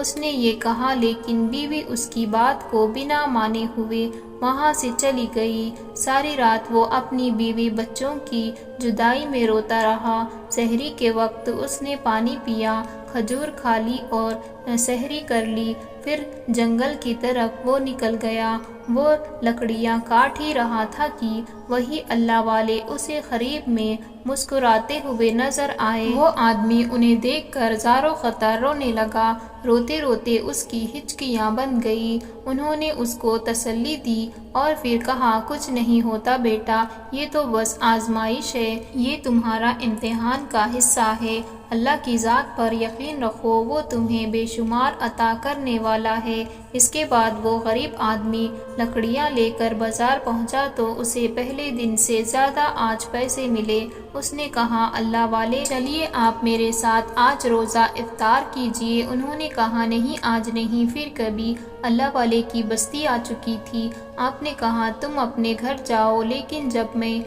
اس نے یہ کہا، لیکن بیوی اس کی بات کو بنا مانے ہوئے وہاں سے چلی گئی۔ ساری رات وہ اپنی بیوی بچوں کی جدائی میں روتا رہا۔ سحری کے وقت اس نے پانی پیا، کھجور کھا لی اور سحری کر لی، پھر جنگل کی طرف وہ نکل گیا۔ وہ لکڑیاں کاٹ ہی رہا تھا کہ وہی اللہ والے اسے قریب میں مسکراتے ہوئے نظر آئے۔ وہ آدمی انہیں دیکھ کر زاروں خطر رونے لگا۔ روتے روتے اس کی ہچکیاں بند گئی۔ انہوں نے اس کو تسلی دی اور پھر کہا، کچھ نہیں ہوتا بیٹا، یہ تو بس آزمائش ہے، یہ تمہارا امتحان کا حصہ ہے۔ اللہ کی ذات پر یقین رکھو، وہ تمہیں بے شمار عطا کرنے والا ہے۔ اس کے بعد وہ غریب آدمی لکڑیاں لے کر بازار پہنچا تو اسے پہلے دن سے زیادہ آج پیسے ملے۔ اس نے کہا، اللہ والے چلیے آپ میرے ساتھ آج روزہ افطار کیجیے۔ انہوں نے کہا، نہیں آج نہیں، پھر کبھی۔ اللہ والے کی بستی آ چکی تھی۔ آپ نے کہا، تم اپنے گھر جاؤ، لیکن جب میں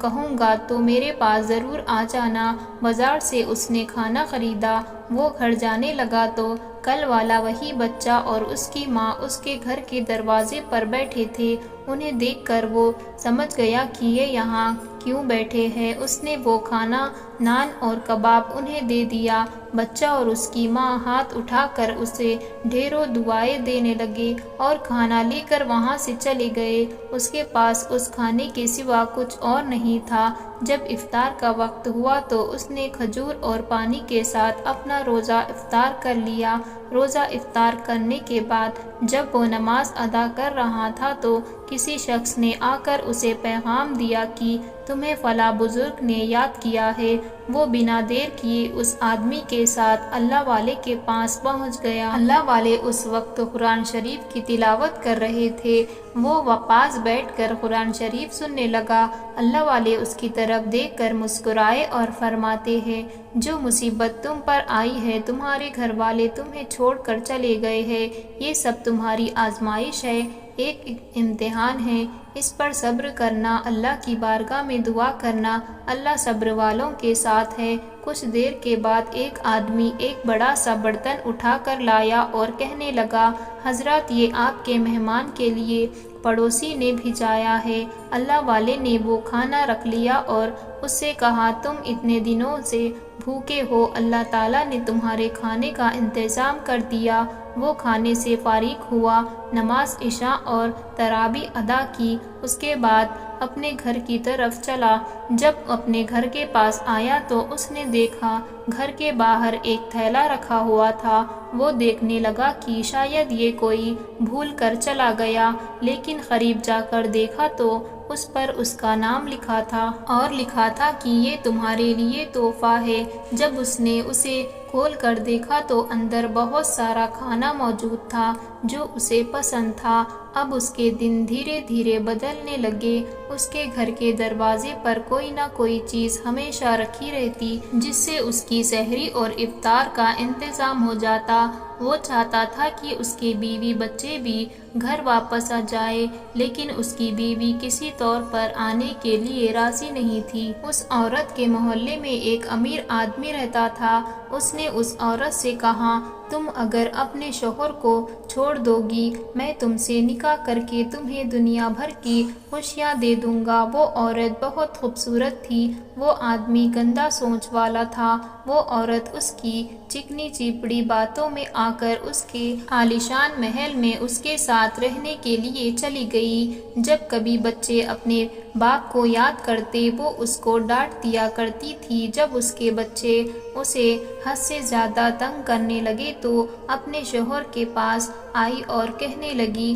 کہوں گا تو میرے پاس ضرور آ جانا۔ بازار سے اس نے کھانا خریدا۔ وہ گھر جانے لگا تو کل والا وہی بچہ اور اس کی ماں اس کے گھر کے دروازے پر بیٹھے تھے۔ انہیں دیکھ کر وہ سمجھ گیا کہ یہ یہاں کیوں بیٹھے ہیں۔ اس نے وہ کھانا، نان اور کباب انہیں دے دیا۔ بچہ اور اس کی ماں ہاتھ اٹھا کر اسے ڈھیروں دعائیں دینے لگے اور کھانا لے کر وہاں سے چلے گئے۔ اس کے پاس اس کھانے کے سوا کچھ اور نہیں تھا۔ جب افطار کا وقت ہوا تو اس نے کھجور اور پانی کے ساتھ اپنا روزہ افطار کر لیا۔ روزہ افطار کرنے کے بعد جب وہ نماز ادا کر رہا تھا تو کسی شخص نے آ کر اسے پیغام دیا کہ تمہیں فلاں بزرگ نے یاد کیا ہے۔ وہ بنا دیر کیے اس آدمی کے ساتھ اللہ والے کے پاس پہنچ گیا۔ اللہ والے اس وقت قرآن شریف کی تلاوت کر رہے تھے۔ وہ پاس بیٹھ کر قرآن شریف سننے لگا۔ اللہ والے اس کی طرف دیکھ کر مسکرائے اور فرماتے ہیں، جو مصیبت تم پر آئی ہے، تمہارے گھر والے تمہیں چھوڑ کر چلے گئے ہیں، یہ سب تمہاری آزمائش ہے، ایک امتحان ہے، اس پر صبر کرنا، اللہ کی بارگاہ میں دعا کرنا، اللہ صبر والوں کے ساتھ ہے۔ کچھ دیر کے بعد ایک آدمی ایک بڑا سا برتن اٹھا کر لایا اور کہنے لگا، حضرات یہ آپ کے مہمان کے لیے پڑوسی نے بھیجایا ہے۔ اللہ والے نے وہ کھانا رکھ لیا اور اس سے کہا، تم اتنے دنوں سے بھوکے ہو، اللہ تعالیٰ نے تمہارے کھانے کا انتظام کر دیا۔ وہ کھانے سے فارغ ہوا، نماز عشاء اور تراویح ادا کی، اس کے بعد اپنے گھر کی طرف چلا۔ جب اپنے گھر کے پاس آیا تو اس نے دیکھا گھر کے باہر ایک تھیلا رکھا ہوا تھا۔ وہ دیکھنے لگا کہ شاید یہ کوئی بھول کر چلا گیا، لیکن قریب جا کر دیکھا تو اس پر اس کا نام لکھا تھا اور لکھا تھا کہ یہ تمہارے لیے تحفہ ہے۔ جب اس نے اسے کھول کر دیکھا تو اندر بہت سارا کھانا موجود تھا جو اسے پسند تھا۔ اب اس کے دن دھیرے دھیرے بدلنے لگے۔ اس کے گھر کے دروازے پر کوئی نہ کوئی چیز ہمیشہ رکھی رہتی جس سے اس کی سحری اور افطار کا انتظام ہو جاتا۔ وہ چاہتا تھا کہ اس کے بیوی بچے بھی گھر واپس آ جائے، لیکن اس کی بیوی کسی طور پر آنے کے لیے راضی نہیں تھی۔ اس عورت کے محلے میں ایک امیر آدمی رہتا تھا۔ اس نے اس عورت سے کہا، تم اگر اپنے شوہر کو چھوڑ دو گی، میں تم سے نکاح کر کے تمہیں دنیا بھر کی خوشیاں دے دوں گا۔ وہ عورت بہت خوبصورت تھی، وہ آدمی گندا سوچ والا تھا۔ وہ عورت اس کی چکنی چیپڑی باتوں میں آ کر اس کے عالیشان محل میں اس کے ساتھ رہنے کے لیے چلی گئی۔ جب کبھی بچے اپنے باپ کو یاد کرتے وہ اس کو ڈانٹ دیا کرتی تھی۔ جب اس کے بچے اسے حد سے زیادہ تنگ کرنے لگے تو اپنے شوہر کے پاس آئی اور کہنے لگی،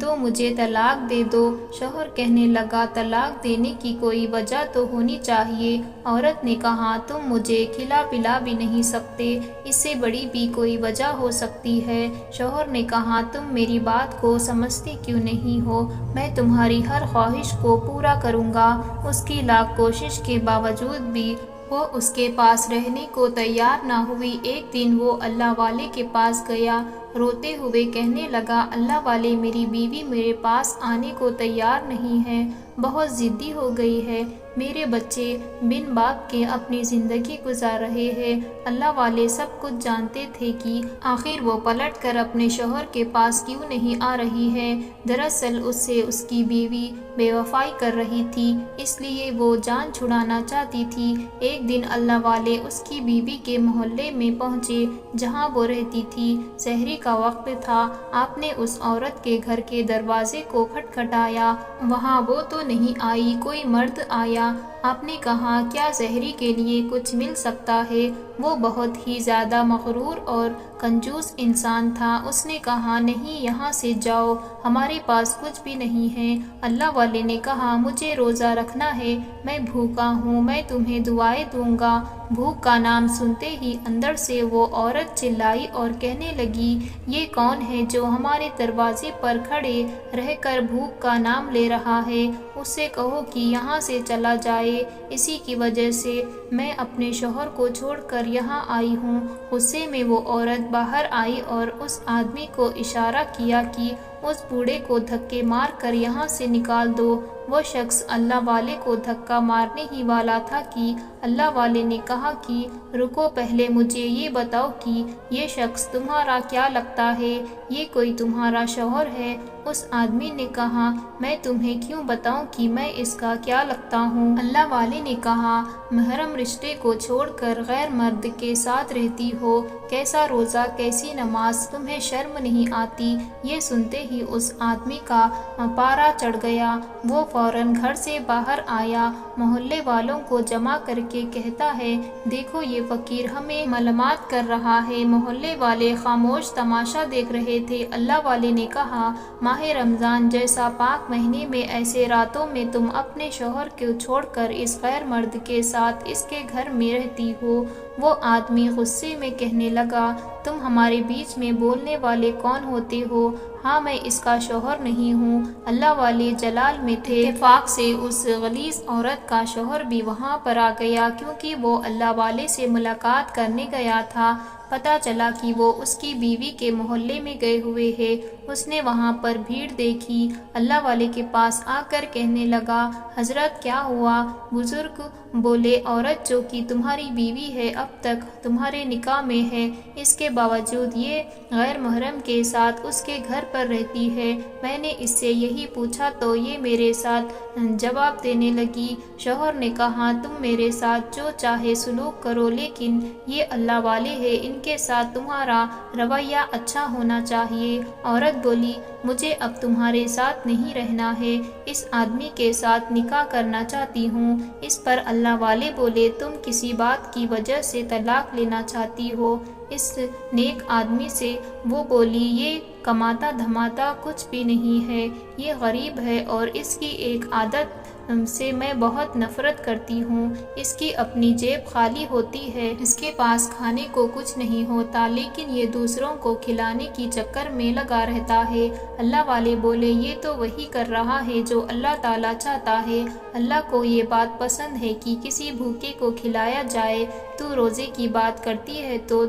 تو مجھے طلاق دے دو۔ شوہر کہنے لگا، طلاق دینے کی کوئی وجہ تو ہونی چاہیے۔ عورت نے کہا، تم مجھے کھلا پلا بھی نہیں سکتے، اس سے بڑی بھی کوئی وجہ ہو سکتی ہے۔ شوہر نے کہا، تم میری بات کو سمجھتے کیوں نہیں ہو؟ میں تمہاری ہر خواہش کو پورا کروں گا۔ اس کی لاکھ کوشش کے باوجود بھی وہ اس کے پاس رہنے کو تیار نہ ہوئی۔ ایک دن وہ اللہ والے کے پاس گیا روتے ہوئے کہنے لگا اللہ والے میری بیوی میرے پاس آنے کو تیار نہیں ہے، بہت ضدی ہو گئی ہے، میرے بچے بن باپ کے اپنی زندگی گزار رہے ہیں۔ اللہ والے سب کچھ جانتے تھے کہ آخر وہ پلٹ کر اپنے شوہر کے پاس کیوں نہیں آ رہی ہے۔ دراصل اس سے اس کی بیوی بے وفائی کر رہی تھی، اس لیے وہ جان چھڑانا چاہتی تھی۔ ایک دن اللہ والے اس کی بیوی کے محلے میں پہنچے جہاں وہ رہتی تھی۔ سحری کا وقت تھا۔ آپ نے اس عورت کے گھر کے دروازے کو کھٹکھٹایا، وہاں وہ تو نہیں آئی، کوئی مرد آیا۔ آپ نے کہا کیا سحری کے لیے کچھ مل سکتا ہے؟ وہ بہت ہی زیادہ مغرور اور کنجوس انسان تھا۔ اس نے کہا نہیں، یہاں سے جاؤ، ہمارے پاس کچھ بھی نہیں ہے۔ اللہ والے نے کہا مجھے روزہ رکھنا ہے، میں بھوکا ہوں، میں تمہیں دعائیں دوں گا۔ بھوک کا نام سنتے ہی اندر سے وہ عورت چلائی اور کہنے لگی یہ کون ہے جو ہمارے دروازے پر کھڑے رہ کر بھوک کا نام لے رہا ہے؟ اس سے کہو کہ یہاں سے چلا جائے، اسی کی وجہ سے میں اپنے شوہر کو چھوڑ کر یہاں آئی ہوں۔ غصے میں وہ عورت باہر آئی اور اس آدمی کو اشارہ کیا کہ اس بوڑھے کو دھکے مار کر یہاں سے نکال دو۔ وہ شخص اللہ والے کو دھکا مارنے ہی والا تھا کہ اللہ والے نے کہا کہ رکو، پہلے مجھے یہ بتاؤ کہ یہ شخص تمہارا کیا لگتا ہے؟ یہ کوئی تمہارا شوہر ہے؟ اس آدمی نے کہا میں تمہیں کیوں بتاؤں کہ میں اس کا کیا لگتا ہوں؟ اللہ والے نے کہا محرم رشتے کو چھوڑ کر غیر مرد کے ساتھ رہتی ہو، کیسا روزہ، کیسی نماز، تمہیں شرم نہیں آتی؟ یہ سنتے ہی اس آدمی کا پارا چڑھ گیا۔ وہ فوراً گھر سے باہر آیا، محلے والوں کو جمع کر کے کہتا ہے دیکھو یہ فقیر ہمیں ملامت کر رہا ہے۔ محلے والے خاموش تماشا دیکھ رہے تھے۔ اللہ والے نے کہا ماہ رمضان جیسا پاک مہینے میں ایسے راتوں میں تم اپنے شوہر کو چھوڑ کر اس غیر مرد کے ساتھ اس کے گھر میں رہتی ہو۔ وہ آدمی غصے میں کہنے لگا تم ہمارے بیچ میں بولنے والے کون ہوتے ہو؟ ہاں میں اس کا شوہر نہیں ہوں۔ اللہ والے جلال میں تھے۔ اتفاق سے اس غلیظ عورت کا شوہر بھی وہاں پر آ گیا، کیونکہ وہ اللہ والے سے ملاقات کرنے گیا تھا۔ پتہ چلا کہ وہ اس کی بیوی کے محلے میں گئے ہوئے ہیں۔ اس نے وہاں پر بھیڑ دیکھی، اللہ والے کے پاس آ کر کہنے لگا حضرت کیا ہوا؟ بزرگ بولے عورت جو کہ تمہاری بیوی ہے اب تک تمہارے نکاح میں ہے، اس کے باوجود یہ غیر محرم کے ساتھ اس کے گھر پر رہتی ہے۔ میں نے اس سے یہی پوچھا تو یہ میرے ساتھ جواب دینے لگی۔ شوہر نے کہا تم میرے ساتھ جو چاہے سلوک کرو، لیکن یہ اللہ والے ہیں، ان کے ساتھ تمہارا رویہ اچھا ہونا چاہیے۔ عورت بولی مجھے اب تمہارے ساتھ نہیں رہنا ہے، اس آدمی کے ساتھ نکاح کرنا چاہتی ہوں۔ اس پر اللہ والے بولے تم کسی بات کی وجہ سے طلاق لینا چاہتی ہو اس نیک آدمی سے؟ وہ بولی یہ کماتا دھماتا کچھ بھی نہیں ہے، یہ غریب ہے اور اس کی ایک عادت سے میں بہت نفرت کرتی ہوں۔ اس کی اپنی جیب خالی ہوتی ہے، اس کے پاس کھانے کو کچھ نہیں ہوتا، لیکن یہ دوسروں کو کھلانے کی چکر میں لگا رہتا ہے۔ اللہ والے بولے یہ تو وہی کر رہا ہے جو اللہ تعالیٰ چاہتا ہے۔ اللہ کو یہ بات پسند ہے کہ کسی بھوکے کو کھلایا جائے۔ تو روزے کی بات کرتی ہے تو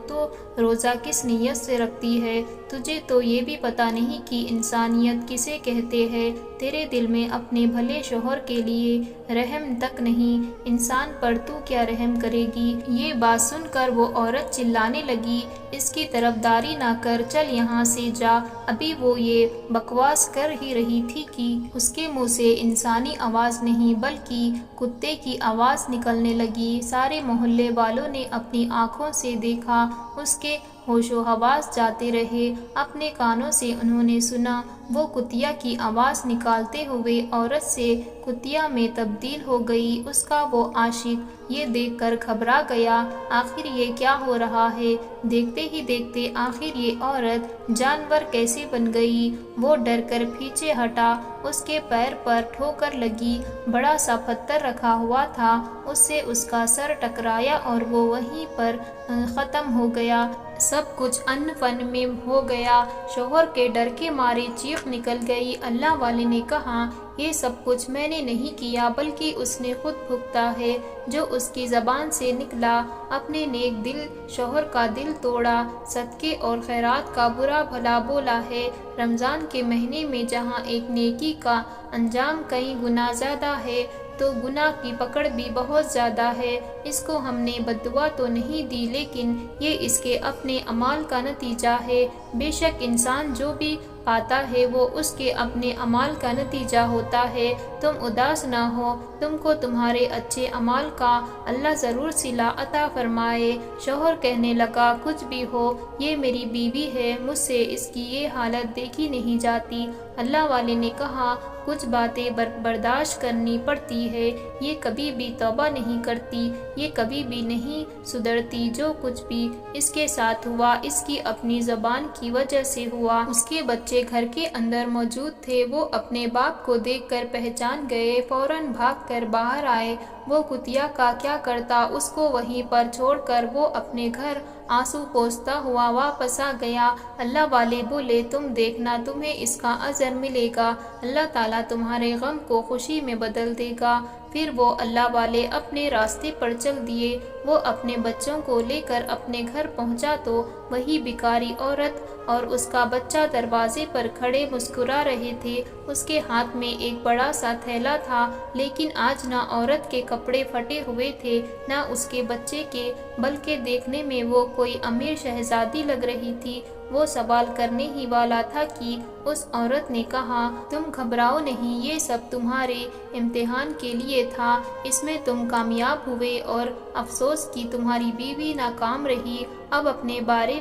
روزہ کس نیت سے رکھتی ہے؟ تجھے تو یہ بھی پتہ نہیں کہ انسانیت کسے کہتے ہیں۔ تیرے دل میں اپنے بھلے شوہر کے لیے رحم تک نہیں، انسان پر تو کیا رحم کرے گی؟ یہ بات سن کر وہ عورت چلانے لگی اس کی طرف داری نہ کر، چل یہاں سے جا۔ ابھی وہ یہ بکواس کر ہی رہی تھی کہ اس کے منہ سے انسانی آواز نہیں بلکہ کتے کی آواز نکلنے لگی۔ سارے محلے والوں نے اپنی آنکھوں سے دیکھا، اس کے ہوش و حواس جاتے رہے۔ اپنے کانوں سے انہوں نے سنا وہ کتیا کی آواز نکالتے ہوئے عورت سے کتیا میں تبدیل ہو گئی۔ اس کا وہ عاشق یہ دیکھ کر گھبرا گیا، آخر یہ کیا ہو رہا ہے؟ دیکھتے ہی دیکھتے آخر یہ عورت جانور کیسے بن گئی؟ وہ ڈر کر پیچھے ہٹا، اس کے پیر پر ٹھوکر لگی، بڑا سا پتھر رکھا ہوا تھا، اس سے اس کا سر ٹکرایا اور وہ وہیں پر ختم ہو گیا۔ سب کچھ ان فن میں ہو گیا۔ شوہر کے ڈر کے مارے چیخ نکل گئی۔ اللہ والے نے کہا یہ سب کچھ میں نے نہیں کیا بلکہ اس نے خود بھگتا ہے۔ جو اس کی زبان سے نکلا اپنے نیک دل شوہر کا دل توڑا، صدقے اور خیرات کا برا بھلا بولا ہے۔ رمضان کے مہینے میں جہاں ایک نیکی کا انجام کئی گنا زیادہ ہے تو گناہ کی پکڑ بھی بہت زیادہ ہے۔ اس کو ہم نے بد دعا تو نہیں دی لیکن یہ اس کے اپنے اعمال کا نتیجہ ہے۔ بے شک انسان جو بھی پاتا ہے وہ اس کے اپنے اعمال کا نتیجہ ہوتا ہے۔ تم اداس نہ ہو، تم کو تمہارے اچھے اعمال کا اللہ ضرور صلہ عطا فرمائے۔ شوہر کہنے لگا، کچھ بھی ہو یہ میری بیوی ہے، مجھ سے اس کی یہ حالت دیکھی نہیں جاتی۔ اللہ والے نے کہا، کچھ باتیں برداشت کرنی پڑتی ہے، یہ کبھی بھی توبہ نہیں کرتی، یہ کبھی بھی نہیں سدھرتی۔ جو کچھ بھی اس کے ساتھ ہوا اس کی اپنی زبان کی وجہ سے ہوا۔ اس کے بچے گھر کے اندر موجود تھے، وہ اپنے باپ کو دیکھ کر پہچان گئے، فوراً بھاگ کر باہر آئے۔ وہ کتیا کا کیا کرتا، اس کو وہیں پر چھوڑ کر وہ اپنے گھر آنسو پوچھتا ہوا واپس آ گیا۔ اللہ والے بولے، تم دیکھنا تمہیں اس کا اجر ملے گا، اللہ تعالیٰ تمہارے غم کو خوشی میں بدل دے گا۔ پھر وہ اللہ والے اپنے راستے پر چل دیے۔ وہ اپنے بچوں کو لے کر اپنے گھر پہنچا تو وہی بیکاری عورت اور اس کا بچہ دروازے پر کھڑے مسکرا رہے تھے۔ اس کے ہاتھ میں ایک بڑا سا تھیلا تھا، لیکن آج نہ عورت کے کپڑے پھٹے ہوئے تھے نہ اس کے بچے کے، بلکہ دیکھنے میں وہ کوئی امیر شہزادی لگ رہی تھی۔ وہ سوال کرنے ہی والا تھا کہ اس عورت نے کہا، تم گھبراؤ نہیں، یہ سب تمہارے امتحان کے لیے تھا، اس میں تم کامیاب ہوئے اور افسوس کہ تمہاری بیوی ناکام رہی۔ اب اپنے بارے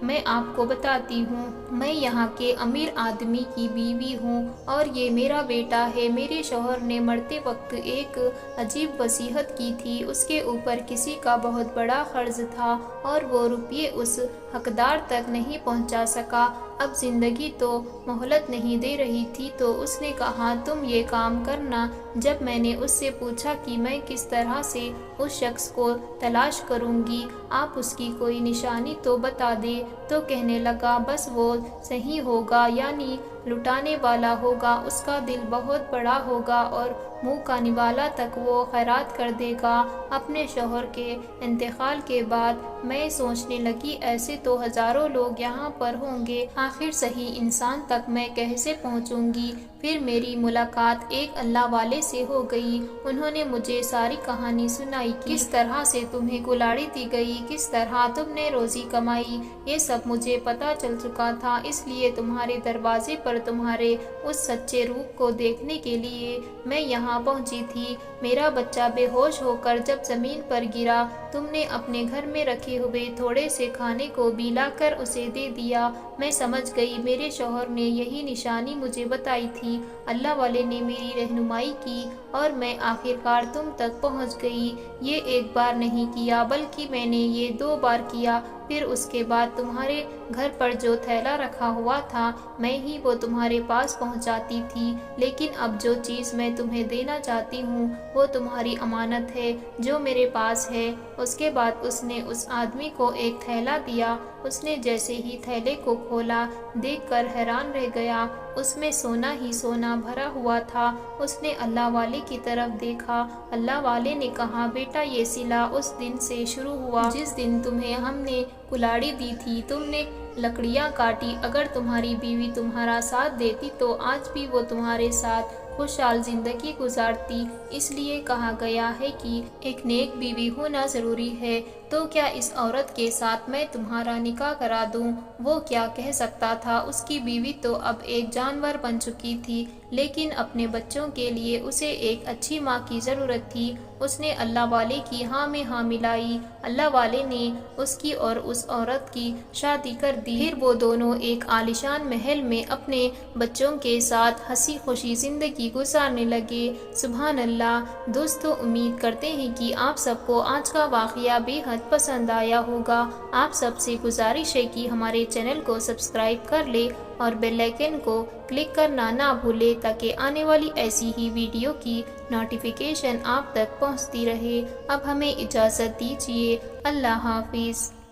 میں آپ کو بتاتی ہوں۔ میں یہاں کے امیر آدمی کی بیوی ہوں اور یہ میرا بیٹا ہے۔ میرے شوہر نے مرتے وقت ایک عجیب وصیت کی تھی، اس کے اوپر کسی کا بہت بڑا قرض تھا اور وہ روپیے اس حقدار تک نہیں پہنچا سکا۔ اب زندگی تو مہلت نہیں دے رہی تھی تو اس نے کہا، تم یہ کام کرنا۔ جب میں نے اس سے پوچھا کہ میں کس طرح سے اس شخص کو تلاش کروں گی، آپ اس کی کوئی نشانی تو بتا دیں، تو کہنے لگا، بس وہ صحیح ہوگا، یعنی لٹانے والا ہوگا، اس کا دل بہت بڑا ہوگا اور منہ کا نوالا تک وہ خیرات کر دے گا۔ اپنے شوہر کے انتقال کے بعد میں سوچنے لگی، ایسے تو ہزاروں لوگ یہاں پر ہوں گے، آخر صحیح انسان تک میں کیسے پہنچوں گی؟ پھر میری ملاقات ایک اللہ والے سے ہو گئی۔ انہوں نے مجھے ساری کہانی سنائی، کس طرح سے تمہیں کلاڑی دی گئی، کس طرح تم نے روزی کمائی، یہ سب مجھے پتا چل چکا تھا، اس لیے تمہارے دروازے پر تمہارے اس سچے روپ کو دیکھنے کے لیے میں یہاں پہنچی تھی۔ میرا بچہ بے ہوش ہو کر جب زمین پر گرا، تم نے اپنے گھر میں رکھے ہوئے تھوڑے سے کھانے کو بھی لا کر اسے دے دیا۔ میں سمجھ گئی میرے شوہر نے یہی نشانی مجھے بتائی تھی۔ اللہ والے نے میری رہنمائی کی اور میں آخرکار تم تک پہنچ گئی۔ یہ ایک بار نہیں کیا بلکہ میں نے یہ 2 بار کیا۔ پھر اس کے بعد تمہارے گھر پر جو تھیلا رکھا ہوا تھا میں ہی وہ تمہارے پاس پہنچاتی تھی، لیکن اب جو چیز میں تمہیں دینا چاہتی ہوں وہ تمہاری امانت ہے جو میرے پاس ہے۔ اس کے بعد اس نے اس آدمی کو ایک تھیلا دیا۔ اس نے جیسے ہی تھیلے کو کھولا، دیکھ کر حیران رہ گیا، اس میں سونا ہی سونا بھرا ہوا تھا۔ اس نے اللہ والے کی طرف دیکھا۔ اللہ والے نے کہا، بیٹا یہ صلہ اس دن سے شروع ہوا جس دن تمہیں ہم نے کلاڑی دی تھی، تم نے لکڑیاں کاٹی۔ اگر تمہاری بیوی تمہارا ساتھ دیتی تو آج بھی وہ تمہارے ساتھ خوشحال زندگی گزارتی۔ اس لیے کہا گیا ہے کہ ایک نیک بیوی ہونا ضروری ہے۔ تو کیا اس عورت کے ساتھ میں تمہارا نکاح کرا دوں؟ وہ کیا کہہ سکتا تھا، اس کی بیوی تو اب ایک جانور بن چکی تھی، لیکن اپنے بچوں کے لیے اسے ایک اچھی ماں کی ضرورت تھی۔ اس نے اللہ والے کی ہاں میں ہاں ملائی۔ اللہ والے نے اس کی اور اس عورت کی شادی کر دی۔ پھر وہ دونوں ایک عالیشان محل میں اپنے بچوں کے ساتھ ہنسی خوشی زندگی گزارنے لگے۔ سبحان اللہ۔ دوستو، امید کرتے ہیں کہ آپ سب کو آج کا واقعہ بے حد پسند آیا ہوگا۔ آپ سب سے گزارش ہے کہ ہمارے چینل کو سبسکرائب کر لے اور بیل آئیکن کو کلک کرنا نہ بھولے تاکہ آنے والی ایسی ہی ویڈیو کی نوٹیفیکیشن آپ تک پہنچتی رہے۔ اب ہمیں اجازت دیجیے، اللہ حافظ۔